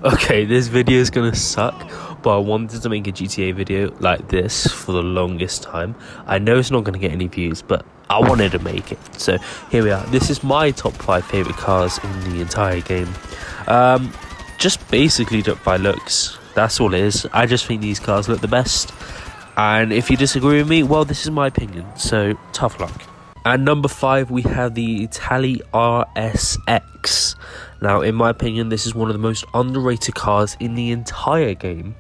Okay, this video is gonna suck, but I wanted to make a GTA video like this for the longest time. I know it's not gonna get any views, but I wanted to make it. So here we are. This is my top 5 favorite cars in the entire game. Just basically by looks. That's all it is. I just think these cars look the best. And if you disagree with me, well, this is my opinion. So tough luck. At number 5, we have the Italy RSX. Now, in my opinion, this is one of the most underrated cars in the entire game.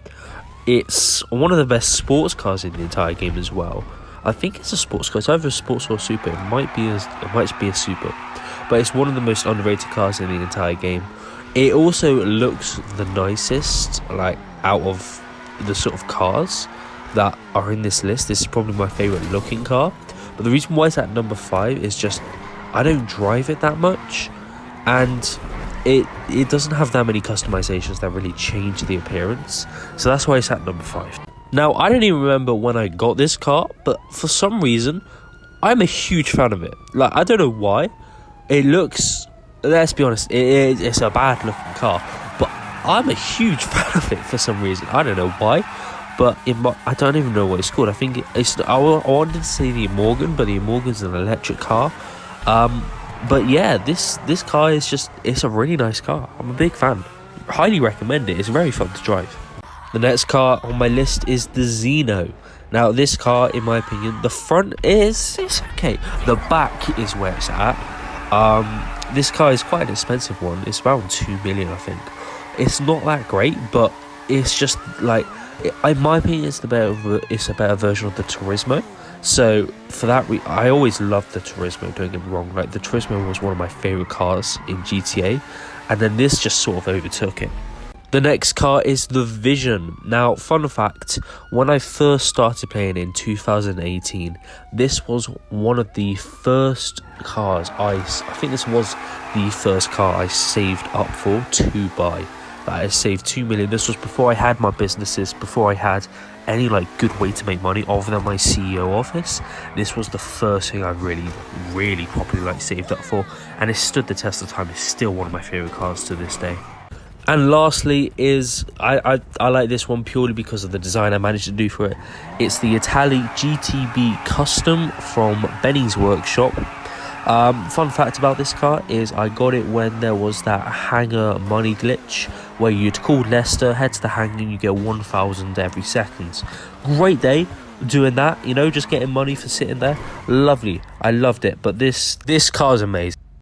It's one of the best sports cars in the entire game as well. I think it's a sports car. It's either a sports or a super. It might be a super. But it's one of the most underrated cars in the entire game. It also looks the nicest, like, out of the sort of cars that are in this list. This is probably my favourite looking car. But the reason why it's at number 5 is just I don't drive it that much, and it doesn't have that many customizations that really change the appearance. So that's why it's at number 5. Now, I don't even remember when I got this car, but for some reason I'm a huge fan of it. Like, I don't know why. It looks, let's be honest, it's a bad looking car, but I'm a huge fan of it for some reason. I don't know why. But I don't even know what it's called. I think I wanted to say the Morgan, but the Morgan's an electric car. But yeah, this car is it's a really nice car. I'm a big fan. Highly recommend it. It's very fun to drive. The next car on my list is the Xeno. Now, this car, in my opinion, the front it's okay. The back is where it's at. This car is quite an expensive one. It's around 2 million, I think. It's not that great, but it's just like, in my opinion, it's a better version of the Turismo. So for that, I always loved the Turismo. Don't get me wrong. Like, the Turismo was one of my favorite cars in GTA, and then this just sort of overtook it. The next car is the Vision. Now, fun fact: when I first started playing in 2018, this was one of the first cars I think this was the first car I saved up for to buy. I saved 2 million. This was before I had my businesses, before I had any good way to make money other than my CEO office. This was the first thing I really properly saved up for, and it stood the test of time. It's still one of my favorite cars to this day. And lastly is I like this one purely because of the design I managed to do for it. It's the Italy GTB Custom from Benny's Workshop. Fun fact about this car is I got it when there was that hangar money glitch where you'd call Leicester, head to the hangar, and you get 1,000 every second. Great day doing that, just getting money for sitting there. Lovely. I loved it. But this car's amazing.